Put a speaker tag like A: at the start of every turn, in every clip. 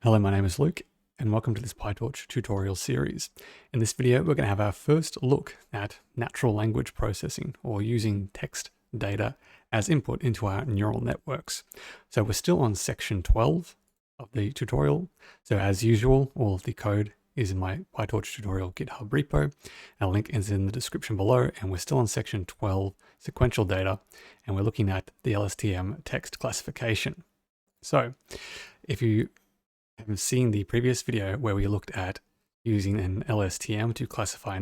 A: Hello, my name is Luke, and welcome to this PyTorch tutorial series. In this video, we're going to have our first look at natural language processing, or using text data as input into our neural networks. So we're still on section 12 of the tutorial. So as usual, all of the code is in my PyTorch tutorial GitHub repo. Our link is in the description below, and we're still on section 12, sequential data, and we're looking at the LSTM text classification. So if you haven't seen the previous video where we looked at using an LSTM to classify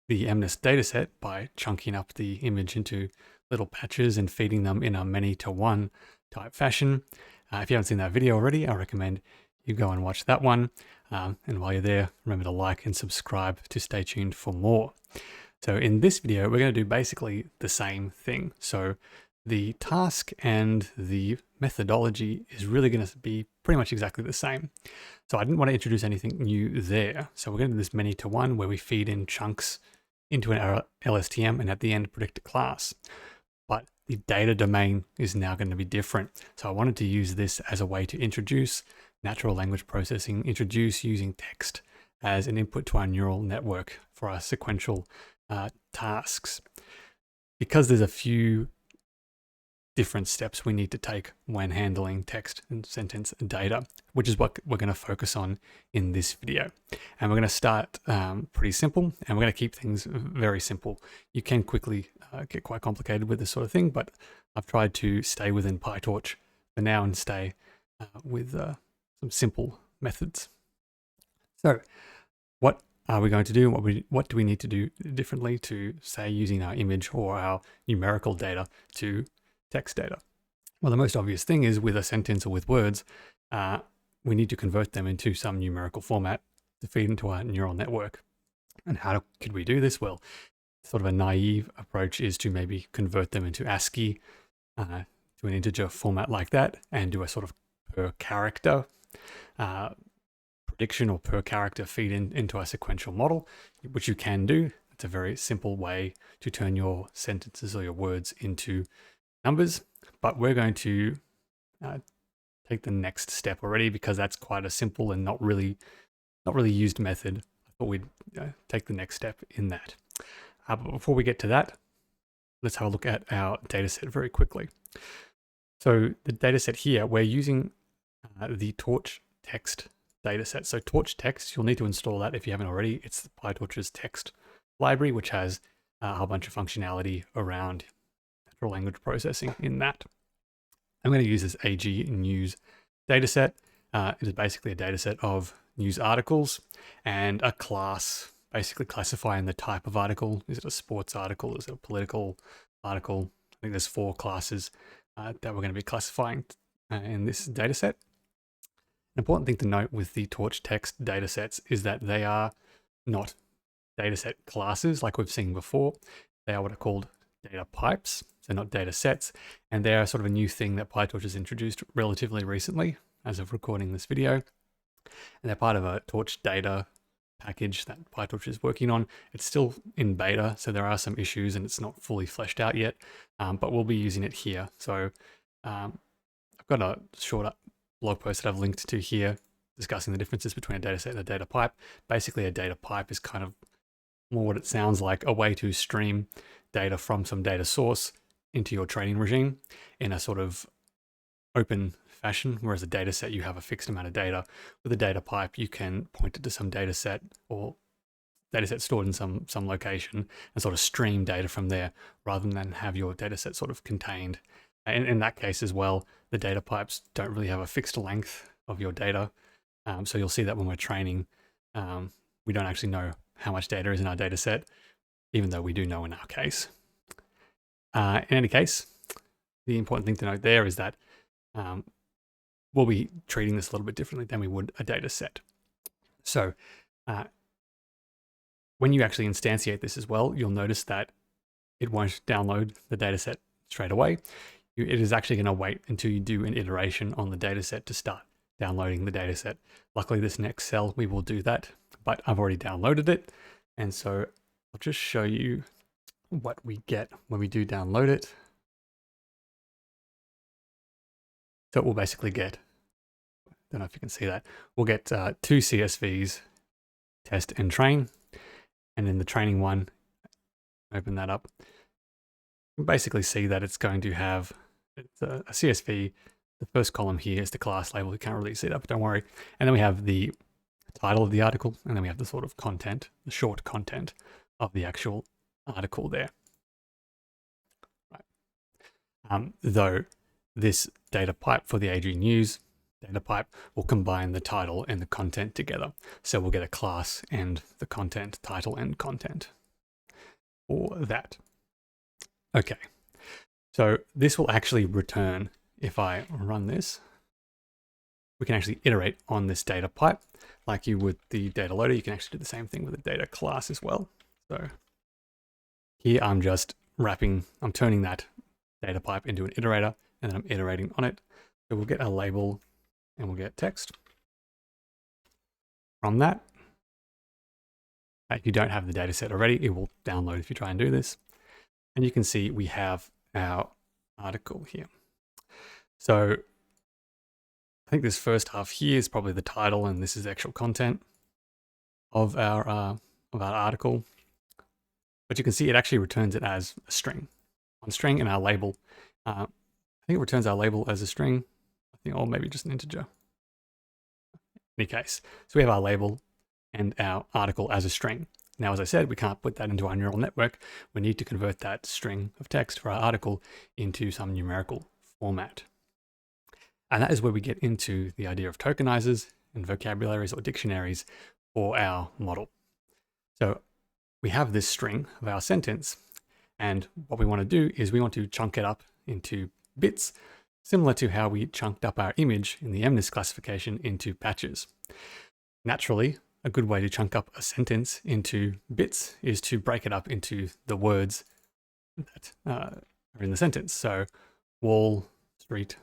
A: the MNIST dataset by chunking up the image into little patches and feeding them in a many-to-one type fashion. If you haven't seen that video already, I recommend you go and watch that one. And while you're there, remember to like and subscribe to stay tuned for more. So in this video, we're going to do basically the same thing. So the task and the methodology is really going to be pretty much exactly the same. So I didn't want to introduce anything new there. So we're going to do this many-to-one where we feed in chunks into an LSTM and at the end predict a class. But the data domain is now going to be different. So I wanted to use this as a way to introduce natural language processing, introduce using text as an input to our neural network for our sequential tasks. Because there's a few different steps we need to take when handling text and sentence data, which is what we're going to focus on in this video. And we're going to start pretty simple, and we're going to keep things very simple. You can quickly get quite complicated with this sort of thing, but I've tried to stay within PyTorch for now and stay with some simple methods. So what are we going to do? What do we need to do differently to, say, using our image or our numerical data to text data? Well, the most obvious thing is with a sentence or with words, we need to convert them into some numerical format to feed into our neural network. And how could we do this? Well, sort of a naive approach is to maybe convert them into ASCII to an integer format like that, and do a sort of per character prediction or per character feed into our sequential model, which you can do. It's a very simple way to turn your sentences or your words into numbers, but we're going to take the next step already, because that's quite a simple and not really used method. I thought we'd take the next step in that. But before we get to that, let's have a look at our dataset very quickly. So the dataset here, we're using the torchtext dataset. So torchtext, you'll need to install that if you haven't already. It's PyTorch's text library, which has a whole bunch of functionality around natural language processing in that. I'm going to use this AG news dataset. It is basically a dataset of news articles and a class, basically classifying the type of article. Is it a sports article? Is it a political article? I think there's 4 classes that we're going to be classifying in this dataset. An important thing to note with the torchtext datasets is that they are not dataset classes like we've seen before. They are what are called data pipes, so not data sets, and they're sort of a new thing that PyTorch has introduced relatively recently as of recording this video. And they're part of a torch data package that PyTorch is working on. It's still in beta, so there are some issues and it's not fully fleshed out yet, but we'll be using it here. So I've got a short blog post that I've linked to here discussing the differences between a data set and a data pipe. Basically, a data pipe is kind of more what it sounds like, a way to stream data from some data source into your training regime in a sort of open fashion, whereas a data set, you have a fixed amount of data. With a data pipe, you can point it to some data set or data set stored in some location and sort of stream data from there, rather than have your data set sort of contained. And in that case as well, the data pipes don't really have a fixed length of your data. So you'll see that when we're training, we don't actually know how much data is in our data set, even though we do know in our case. In any case, the important thing to note there is that we'll be treating this a little bit differently than we would a data set. So when you actually instantiate this as well, you'll notice that it won't download the data set straight away. It is actually going to wait until you do an iteration on the data set to start downloading the data set. Luckily, this next cell, we will do that, but I've already downloaded it. And so I'll just show you what we get when we do download it. So it will basically get don't know if you can see that. We'll get two CSVs, test and train. And in the training one, open that up. You can basically see that it's going to have a CSV. The first column here is the class label. You can't really see that, but don't worry. And then we have the title of the article, and then we have the sort of content, the short content of the actual article there. Right. Though this data pipe for the AG News data pipe will combine the title and the content together. So we'll get a class and the content, title and content for that. Okay, so this will actually return, if I run this, we can actually iterate on this data pipe like you would the data loader. You can actually do the same thing with the data class as well. So here I'm just I'm turning that data pipe into an iterator, and then I'm iterating on it. So we'll get a label and we'll get text. From that, if you don't have the data set already, it will download if you try and do this. And you can see we have our article here. So I think this first half here is probably the title, and this is the actual content of our article. But you can see it actually returns it as a string. On string, and our label, I think it returns our label as a string, I think, or maybe just an integer. In any case, so we have our label and our article as a string. Now, as I said, we can't put that into our neural network. We need to convert that string of text for our article into some numerical format. And that is where we get into the idea of tokenizers and vocabularies or dictionaries for our model. So we have this string of our sentence, and what we want to do is we want to chunk it up into bits, similar to how we chunked up our image in the MNIST classification into patches. Naturally, a good way to chunk up a sentence into bits is to break it up into the words that are in the sentence. So Wall Street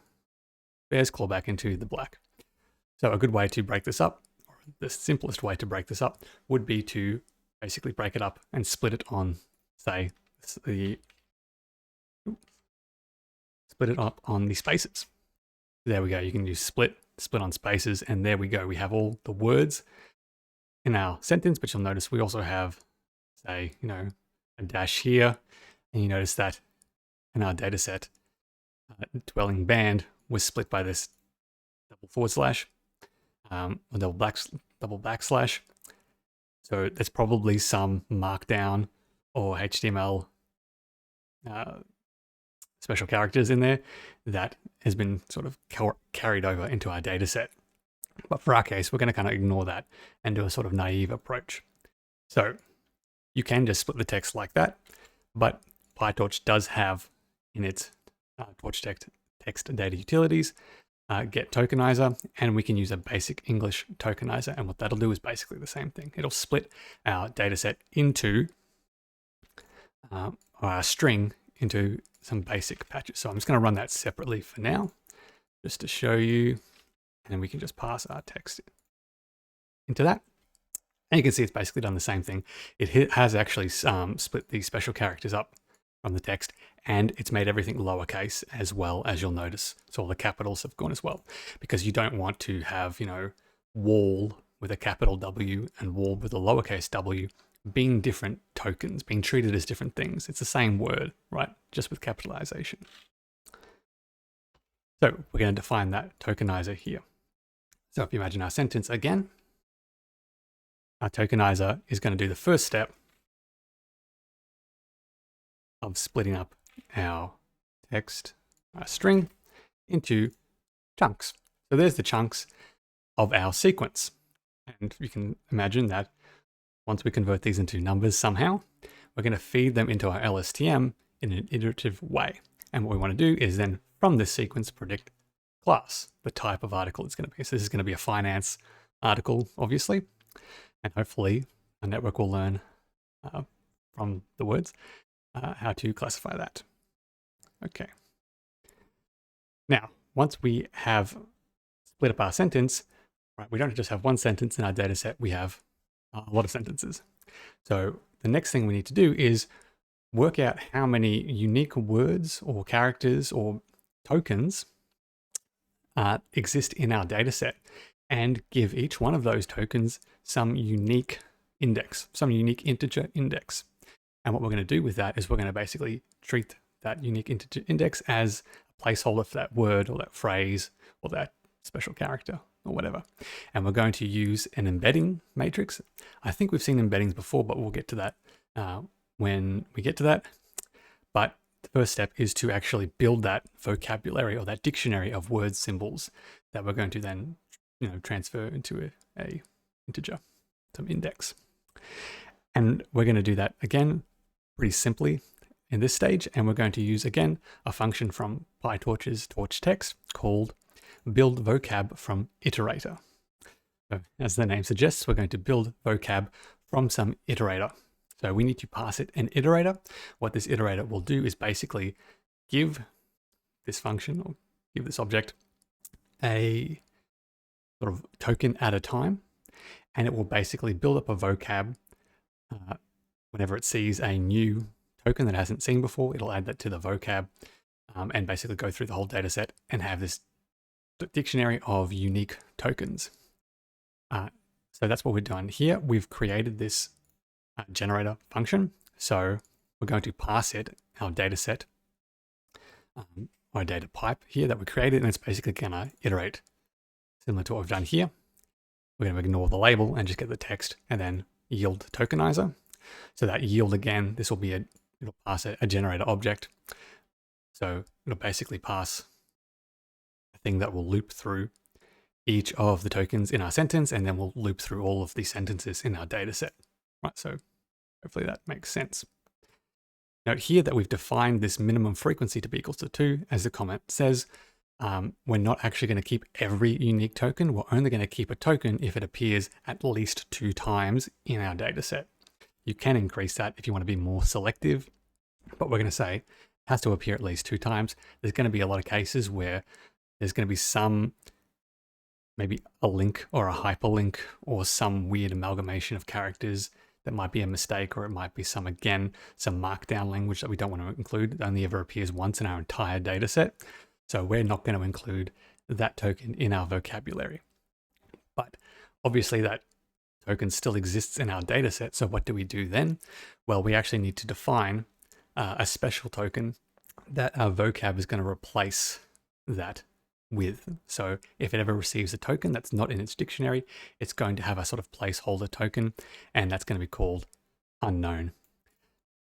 A: bears claw back into the black. So a good way to break this up, or the simplest way to break this up, would be to basically break it up and split it on, say, split it up on the spaces. There we go. You can use split on spaces, and there we go. We have all the words in our sentence, but you'll notice we also have, say, a dash here, and you notice that in our data set, dwelling band was split by this double forward slash, or double backslash. So there's probably some markdown or HTML special characters in there that has been sort of carried over into our data set. But for our case, we're going to kind of ignore that and do a sort of naive approach. So you can just split the text like that, but PyTorch does have in its torchtext text data utilities get tokenizer, and we can use a basic English tokenizer, and what that'll do is basically the same thing. It'll split our data set into or our string into some basic patches. So I'm just going to run that separately for now, just to show you. And then we can just pass our text into that. And you can see it's basically done the same thing. It has actually split the special characters up from the text, and it's made everything lowercase as well, as you'll notice. So all the capitals have gone as well, because you don't want to have, wall with a capital W and wall with a lowercase w being different tokens, being treated as different things. It's the same word, right? Just with capitalization. So we're going to define that tokenizer here. So if you imagine our sentence again, our tokenizer is going to do the first step of splitting up our text, our string, into chunks. So there's the chunks of our sequence. And you can imagine that once we convert these into numbers somehow, we're going to feed them into our LSTM in an iterative way. And what we want to do is then from this sequence predict class, the type of article it's going to be. So this is going to be a finance article, obviously, and hopefully a network will learn from the words how to classify that. Okay. Now, once we have split up our sentence, right, we don't just have one sentence in our data set, we have a lot of sentences. So the next thing we need to do is work out how many unique words or characters or tokens exist in our data set and give each one of those tokens some unique index, some unique integer index. And what we're going to do with that is we're going to basically treat that unique integer index as a placeholder for that word or that phrase or that special character or whatever. And we're going to use an embedding matrix. I think we've seen embeddings before, but we'll get to that when we get to that. But the first step is to actually build that vocabulary or that dictionary of word symbols that we're going to then, transfer into a integer, some index. And we're going to do that again pretty simply in this stage. And we're going to use again a function from PyTorch's torchtext called build vocab from iterator. So as the name suggests, we're going to build vocab from some iterator. So we need to pass it an iterator. What this iterator will do is basically give this function or give this object a sort of token at a time, and it will basically build up a vocab whenever it sees a new token that it hasn't seen before. It'll add that to the vocab and basically go through the whole data set and have this dictionary of unique tokens. So that's what we're doing here. We've created this generator function. So we're going to pass it our data set, our data pipe here that we created, and it's basically going to iterate similar to what we've done here. We're going to ignore the label and just get the text and then yield tokenizer. So that yield again, this will be it'll pass a generator object. So it'll basically pass a thing that will loop through each of the tokens in our sentence, and then we'll loop through all of the sentences in our data set. Right, so hopefully that makes sense. Note here that we've defined this minimum frequency to be equal to 2, as the comment says. We're not actually going to keep every unique token. We're only going to keep a token if it appears at least 2 times in our data set. You can increase that if you want to be more selective, but we're going to say it has to appear at least 2 times. There's going to be a lot of cases where there's going to be some, maybe a link or a hyperlink or some weird amalgamation of characters that might be a mistake, or it might be some markdown language that we don't want to include. It only ever appears once in our entire data set. So we're not going to include that token in our vocabulary. But obviously that token still exists in our data set. So what do we do then? Well, we actually need to define a special token that our vocab is going to replace that with. So if it ever receives a token that's not in its dictionary, it's going to have a sort of placeholder token, and that's going to be called unknown.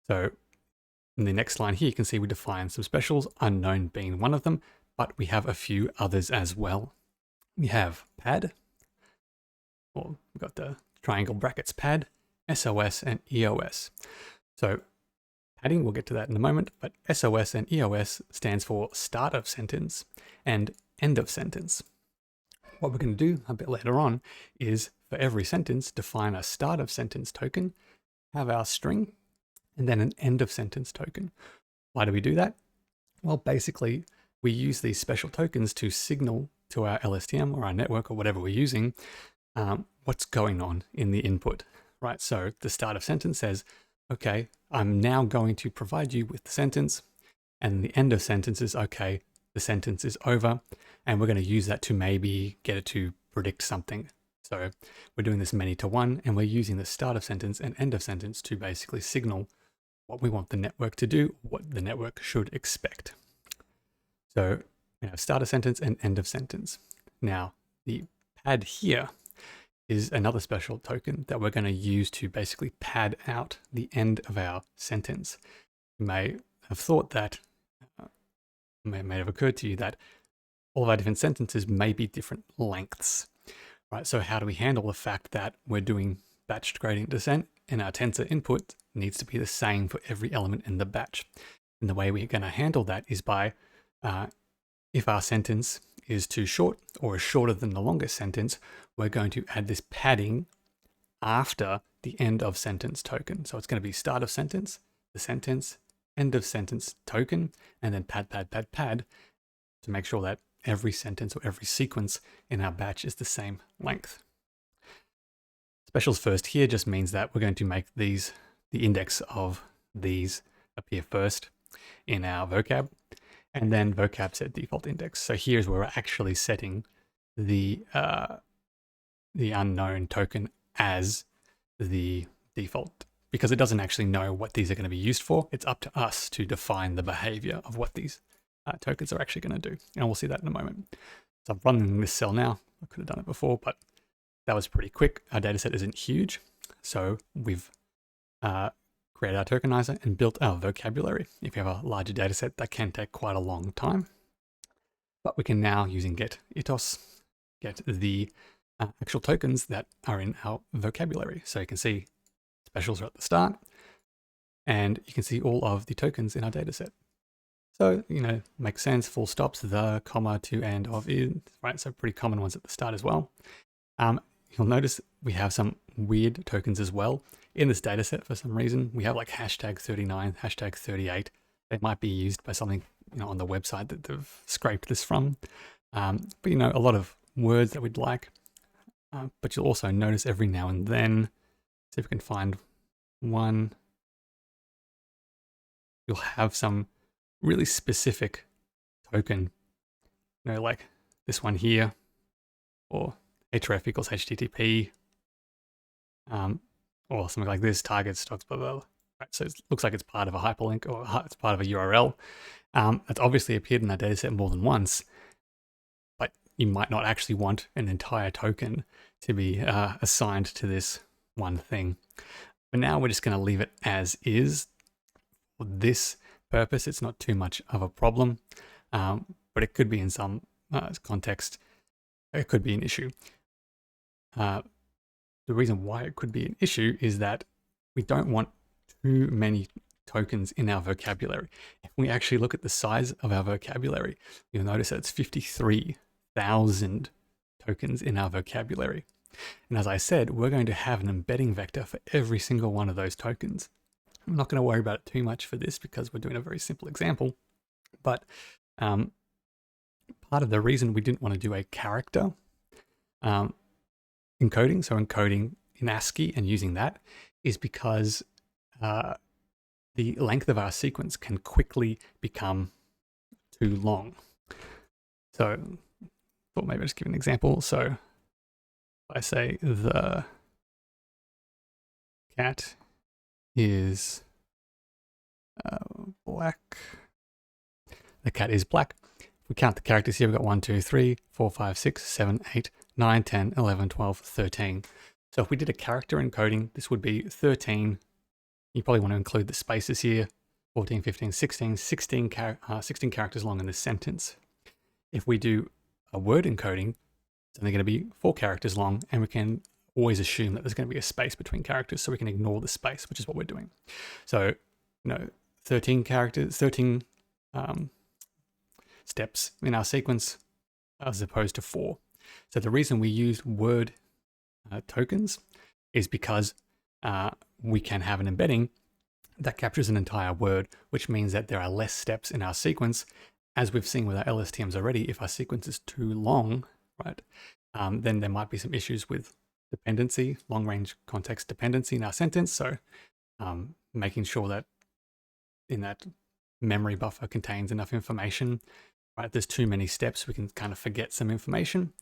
A: So in the next line here, you can see we define some specials, unknown being one of them, but we have a few others as well. We have pad, or we've got the triangle brackets pad, SOS, and EOS. So padding, we'll get to that in a moment, but SOS and EOS stands for start of sentence and end of sentence. What we're going to do a bit later on is for every sentence, define a start of sentence token, have our string, and then an end of sentence token. Why do we do that? Well, basically, we use these special tokens to signal to our LSTM or our network or whatever we're using what's going on in the input, right? So the start of sentence says, okay, I'm now going to provide you with the sentence, and the end of sentence is, okay, the sentence is over, and we're going to use that to maybe get it to predict something. So we're doing this many to one, and we're using the start of sentence and end of sentence to basically signal what we want the network to do, what the network should expect. So we have start of sentence and end of sentence. Now, the pad here is another special token that we're going to use to basically pad out the end of our sentence. You may have thought that, may have occurred to you that all of our different sentences may be different lengths, right? So how do we handle the fact that we're doing batched gradient descent and our tensor input needs to be the same for every element in the batch? And the way we're going to handle that is by, if our sentence is too short or is shorter than the longest sentence, we're going to add this padding after the end of sentence token. So it's going to be start of sentence, the sentence, end of sentence token, and then pad, pad, pad, pad to make sure that every sentence or every sequence in our batch is the same length. Specials first here just means that we're going to make the index of these appear first in our vocab. and then vocab set default index. So here's where we're actually setting the unknown token as the default, because it doesn't actually know what these are going to be used for. It's up to us to define the behavior of what these tokens are actually going to do. And we'll see that in a moment. So I'm running this cell now. I could have done it before, but that was pretty quick. Our dataset isn't huge. So we've created our tokenizer and built our vocabulary. If you have a larger dataset, that can take quite a long time. But we can now, using get_itos, get the actual tokens that are in our vocabulary. So you can see specials are at the start, and you can see all of the tokens in our dataset. So, makes sense, full stops, the, comma, to, and, of, is, right? So pretty common ones at the start as well. You'll notice we have some weird tokens as well in this dataset for some reason. We have like hashtag 39, hashtag 38. They might be used by something, on the website that they've scraped this from. But, a lot of words that we'd like. But you'll also notice every now and then, see if we can find one, you'll have some really specific token, like this one here, or href equals HTTP, or something like this, target stocks, blah, blah, blah. Right, so it looks like it's part of a hyperlink, or it's part of a URL. It's obviously appeared in our dataset more than once, but you might not actually want an entire token to be assigned to this one thing. But now we're just going to leave it as is. For this purpose, it's not too much of a problem, but it could be in some context, it could be an issue. The reason why it could be an issue is that we don't want too many tokens in our vocabulary. If we actually look at the size of our vocabulary, you'll notice that it's 53,000 tokens in our vocabulary. And as I said, we're going to have an embedding vector for every single one of those tokens. I'm not going to worry about it too much for this because we're doing a very simple example. But part of the reason we didn't want to do a character encoding, so encoding in ASCII and using that, is because the length of our sequence can quickly become too long. So I thought maybe I'll just give an example. So if I say the cat is black, the cat is black. If we count the characters here, we've got 1, 2, 3, 4, 5, 6, 7, 8, 9, 10, 11, 12, 13. So if we did a character encoding, this would be 13. You probably want to include the spaces here, 14, 15, 16, 16 characters long in this sentence. If we do a word encoding, it's only going to be 4 characters long, and we can always assume that there's going to be a space between characters, so we can ignore the space, which is what we're doing. So, 13 characters, 13 steps in our sequence as opposed to 4. So the reason we use word tokens is because we can have an embedding that captures an entire word, which means that there are less steps in our sequence. As we've seen with our LSTMs already, if our sequence is too long, right, then there might be some issues with dependency, long-range context dependency in our sentence. So making sure that in that memory buffer contains enough information, right? There's too many steps, we can kind of forget some information.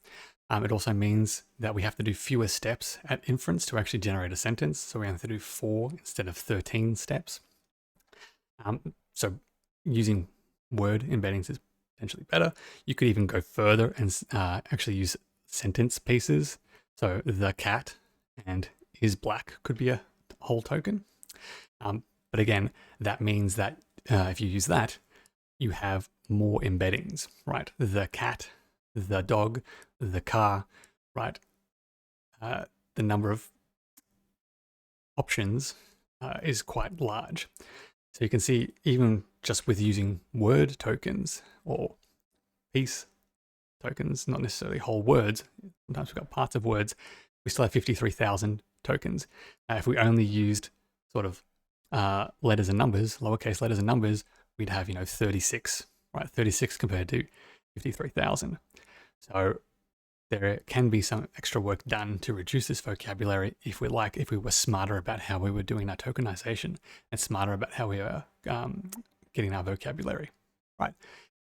A: It also means that we have to do fewer steps at inference to actually generate a sentence. So we have to do 4 instead of 13 steps. So using word embeddings is potentially better. You could even go further and actually use sentence pieces. So the cat and is black could be a whole token. But again, that means that if you use that, you have more embeddings, right? The cat, the dog, the car, right? The number of options is quite large. So you can see even just with using word tokens or piece tokens, not necessarily whole words, sometimes we've got parts of words, we still have 53,000 tokens. If we only used sort of letters and numbers, lowercase letters and numbers, we'd have, 36, right? 36 compared to 53,000. So there can be some extra work done to reduce this vocabulary if we were smarter about how we were doing our tokenization and smarter about how we are getting our vocabulary, right?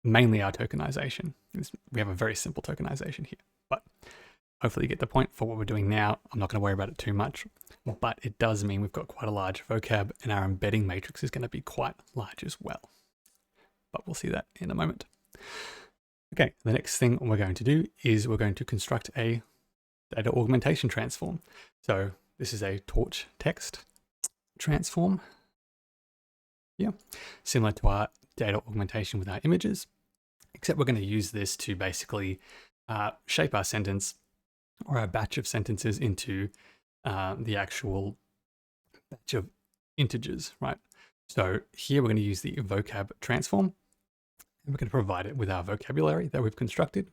A: mainly our tokenization. We have a very simple tokenization here, but hopefully you get the point for what we're doing now. I'm not going to worry about it too much, but it does mean we've got quite a large vocab, and our embedding matrix is going to be quite large as well. But we'll see that in a moment. Okay, the next thing we're going to do is we're going to construct a data augmentation transform. So this is a torchtext transform. Yeah, similar to our data augmentation with our images, except we're going to use this to basically shape our sentence or our batch of sentences into the actual batch of integers, right? So here we're going to use the vocab transform, and we're going to provide it with our vocabulary that we've constructed.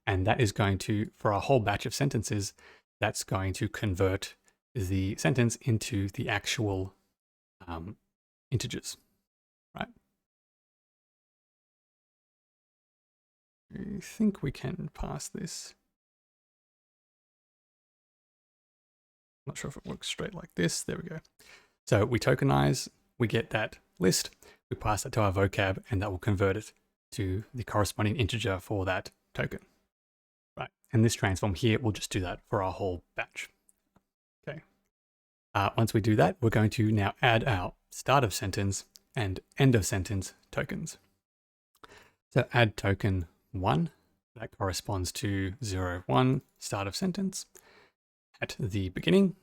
A: And that is going to, for a whole batch of sentences, that's going to convert the sentence into the actual integers, right? I think we can pass this. I'm not sure if it works straight like this. There we go. So we tokenize, we get that list, we pass that to our vocab, and that will convert it to the corresponding integer for that token. Right, and this transform here will just do that for our whole batch. Okay. Once we do that, we're going to now add our start of sentence and end of sentence tokens. So add token 1, that corresponds to 0, 1, start of sentence at the beginning.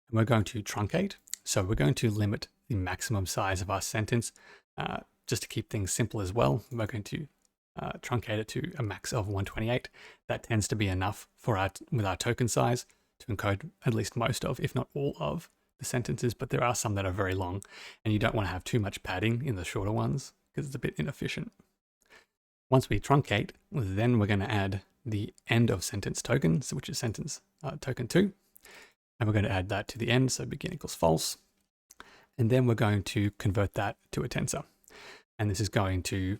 A: And we're going to truncate. So we're going to limit the maximum size of our sentence just to keep things simple as well. We're going to truncate it to a max of 128. That tends to be enough for with our token size to encode at least most of, if not all of, the sentences, but there are some that are very long, and you don't want to have too much padding in the shorter ones because it's a bit inefficient. Once we truncate, then we're going to add the end of sentence tokens, which is sentence token 2, and we're going to add that to the end, so begin equals false, and then we're going to convert that to a tensor, and this is going to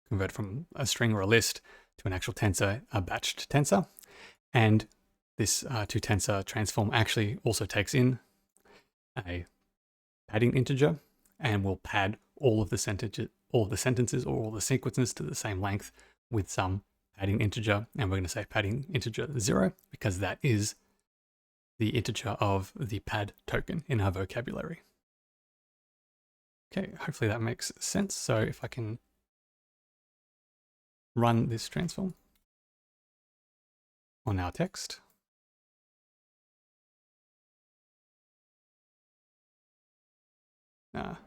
A: convert from a string or a list to an actual tensor, a batched tensor. And this to tensor transform actually also takes in a padding integer and will pad all of the sentences or all the sequences to the same length with some padding integer. And we're going to say padding integer 0 because that is the integer of the pad token in our vocabulary. Okay, hopefully that makes sense. So if I can run this transform on our text.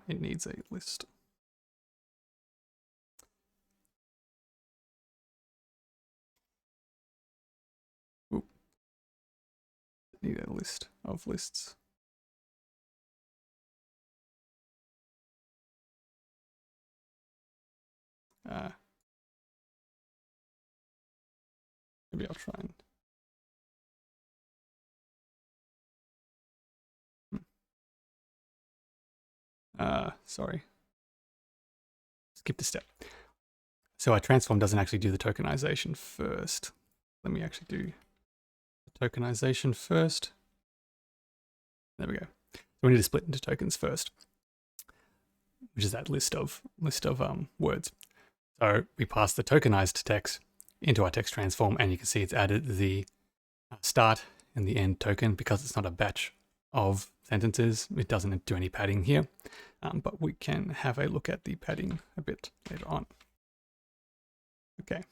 A: It needs a list. Ooh. Need a list of lists. Maybe I'll try and sorry, skip a step. So our transform doesn't actually do the tokenization first. Let me actually do the tokenization first. There we go. So we need to split into tokens first, which is that list of words. So we pass the tokenized text into our text transform, and you can see it's added the start and the end token because it's not a batch of sentences. It doesn't do any padding here, but we can have a look at the padding a bit later on. Okay.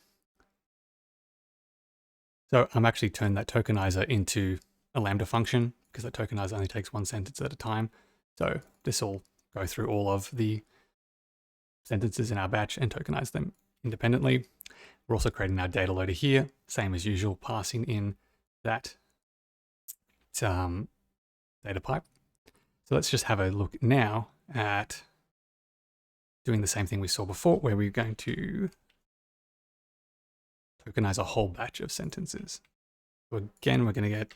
A: So I'm actually turned that tokenizer into a Lambda function because that tokenizer only takes one sentence at a time. So this will go through all of the sentences in our batch and tokenize them independently. We're also creating our data loader here, same as usual, passing in that data pipe. So let's just have a look now at doing the same thing we saw before, where we're going to tokenize a whole batch of sentences. So again, we're going to get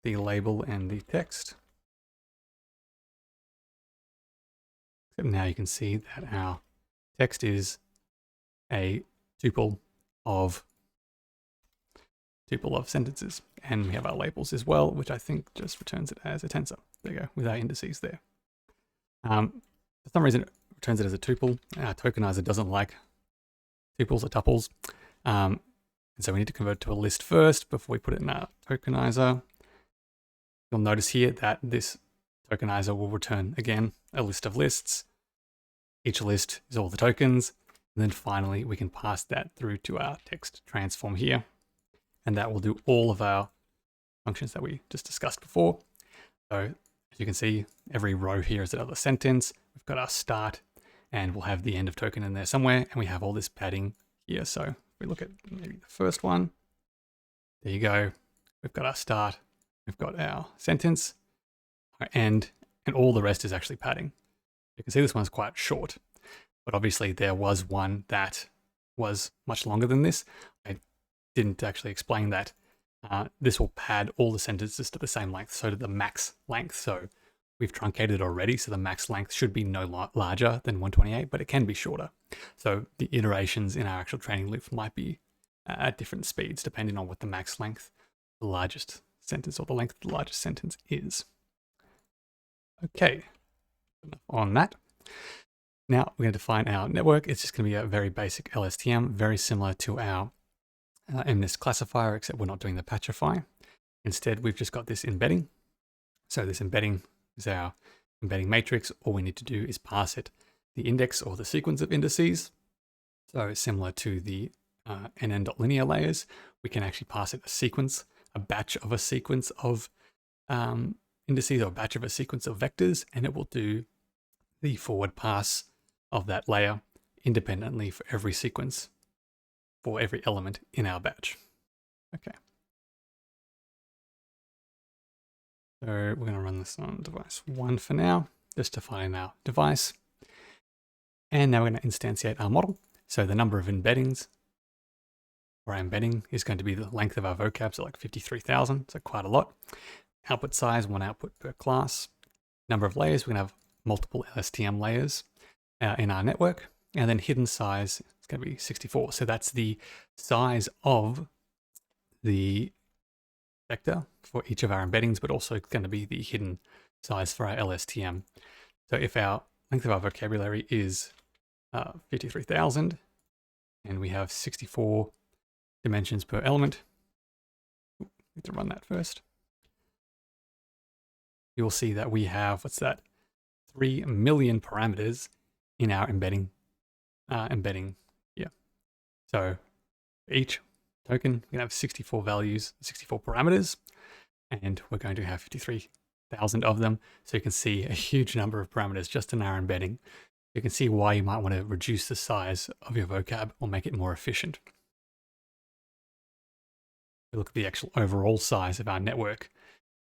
A: the label and the text. Except now you can see that our text is a tuple of sentences, and we have our labels as well, which I think just returns it as a tensor. There you go, with our indices there. For some reason, it returns it as a tuple. Our tokenizer doesn't like tuples or tuples. And so we need to convert it to a list first before we put it in our tokenizer. You'll notice here that this tokenizer will return, again, a list of lists. Each list is all the tokens. And then finally, we can pass that through to our text transform here. And that will do all of our functions that we just discussed before. So as you can see, every row here is another sentence. We've got our start, and we'll have the end of token in there somewhere. And we have all this padding here. So if we look at maybe the first one, there you go. We've got our start, we've got our sentence, our end, and all the rest is actually padding. You can see this one's quite short, but obviously there was one that was much longer than this. I didn't actually explain that. This will pad all the sentences to the same length, so to the max length. So we've truncated already, so the max length should be no larger than 128, but it can be shorter. So the iterations in our actual training loop might be at different speeds, depending on what the max length, the largest sentence, or the length of the largest sentence is. Okay, enough on that. Now we're going to define our network. It's just going to be a very basic LSTM, very similar to our MNIST classifier, except we're not doing the patchify. Instead, we've just got this embedding. So this embedding is our embedding matrix. All we need to do is pass it the index or the sequence of indices. So similar to the nn.linear layers, we can actually pass it a sequence, a batch of a sequence of indices, or a batch of a sequence of vectors, and it will do the forward pass of that layer independently for every sequence, for every element in our batch. Okay. So we're going to run this on device 1 for now, just to find our device. And now we're going to instantiate our model. So the number of embeddings for our embedding is going to be the length of our vocab, so like 53,000, so quite a lot. Output size, 1 output per class. Number of layers, we're going to have multiple LSTM layers in our network. And then hidden size is going to be 64. So that's the size of the vector for each of our embeddings, but also going to be the hidden size for our LSTM. So if our length of our vocabulary is 53,000 and we have 64 dimensions per element, need to run that first. You will see that we have, what's that, 3 million parameters in our embedding here. So each token, we have 64 values, 64 parameters, and we're going to have 53,000 of them. So you can see a huge number of parameters just in our embedding. You can see why you might want to reduce the size of your vocab or make it more efficient. We look at the actual overall size of our network,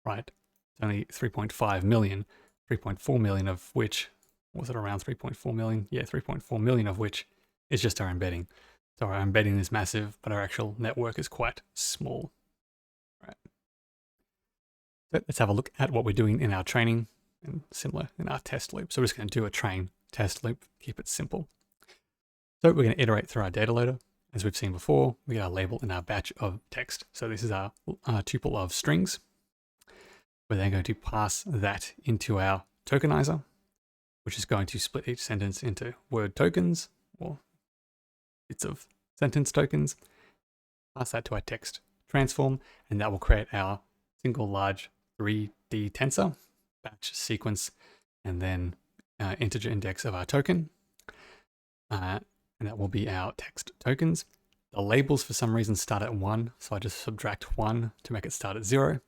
A: right? It's only 3.5 million, 3.4 million of which, was it around 3.4 million? Yeah, 3.4 million of which is just our embedding. So our embedding is massive, but our actual network is quite small. Right. So let's have a look at what we're doing in our training and similar in our test loop. So we're just going to do a train test loop, keep it simple. So we're going to iterate through our data loader. As we've seen before, we get our label in our batch of text. So this is our tuple of strings. We're then going to pass that into our tokenizer, which is going to split each sentence into word tokens, or bits of sentence tokens, pass that to our text transform, and that will create our single large 3D tensor, batch sequence, and then integer index of our token. And that will be our text tokens. The labels for some reason start at 1, so I just subtract 1 to make it start at 0,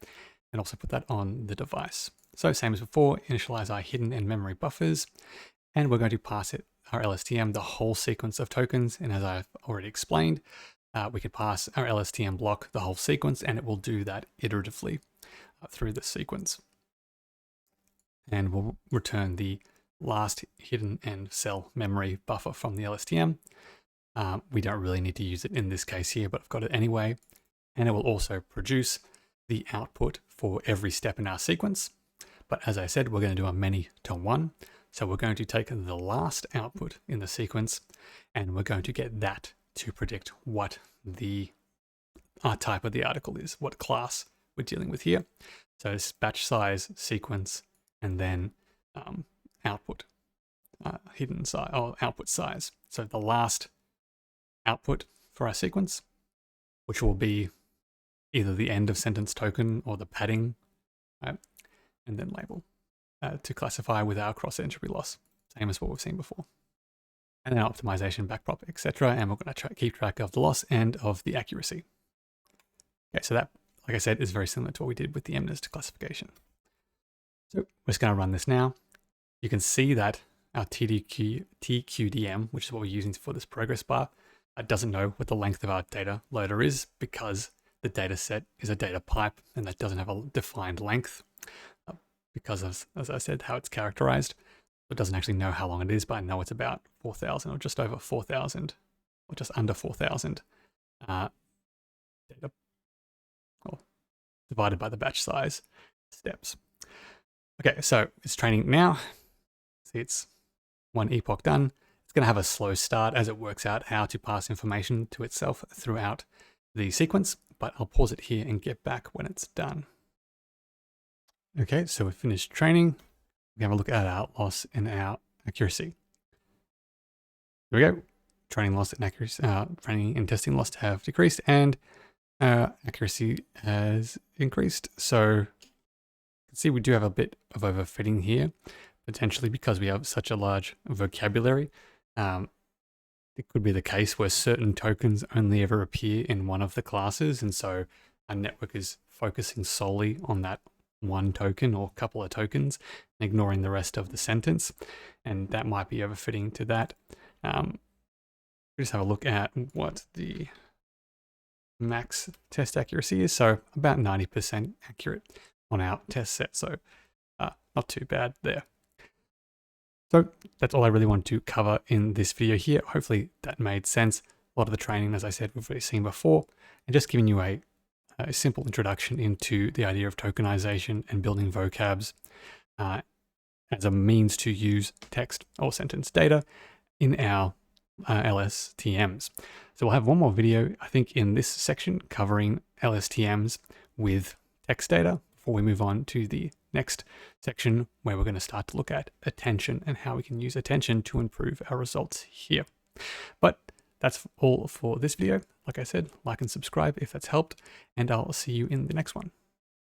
A: and also put that on the device. So same as before, initialize our hidden and memory buffers, and we're going to pass it, our LSTM, the whole sequence of tokens. And as I've already explained, we could pass our LSTM block the whole sequence, and it will do that iteratively through the sequence. And we'll return the last hidden and cell memory buffer from the LSTM. We don't really need to use it in this case here, but I've got it anyway. And it will also produce the output for every step in our sequence. But as I said, we're going to do a many to one. So we're going to take the last output in the sequence, and we're going to get that to predict what the type of the article is, what class we're dealing with here. So it's batch size, sequence, and then output. hidden size or output size. So the last output for our sequence, which will be either the end of sentence token or the padding, right? And then label to classify with our cross entropy loss, same as what we've seen before. And then optimization, backprop, etc. And we're going to keep track of the loss and of the accuracy. Okay, so that, like I said, is very similar to what we did with the MNIST classification. So we're just going to run this now. You can see that our TQDM, which is what we're using for this progress bar, doesn't know what the length of our data loader is because the data set is a data pipe and that doesn't have a defined length because of, as I said, how it's characterized. It doesn't actually know how long it is, but I know it's about 4,000 or just over 4,000 or just under 4,000 data, well, divided by the batch size steps. Okay, so it's training now. See, it's one epoch done. It's going to have a slow start as it works out how to pass information to itself throughout the sequence, but I'll pause it here and get back when it's done. Okay, so we've finished training. We have a look at our loss and our accuracy. Here we go. Training loss and accuracy, training and testing loss have decreased, and accuracy has increased. So you can see we do have a bit of overfitting here, potentially because we have such a large vocabulary. It could be the case where certain tokens only ever appear in one of the classes, and so our network is focusing solely on that one token or couple of tokens, ignoring the rest of the sentence, and that might be overfitting to that. We just have a look at what the max test accuracy is. So about 90% accurate on our test set. So not too bad there. So that's all I really want to cover in this video here. Hopefully that made sense. A lot of the training, as I said, we've already seen before, and just giving you a simple introduction into the idea of tokenization and building vocabs as a means to use text or sentence data in our LSTMs. So we'll have one more video, I think, in this section covering LSTMs with text data before we move on to the next section where we're going to start to look at attention and how we can use attention to improve our results here. But that's all for this video. Like I said, like and subscribe if that's helped, and I'll see you in the next one.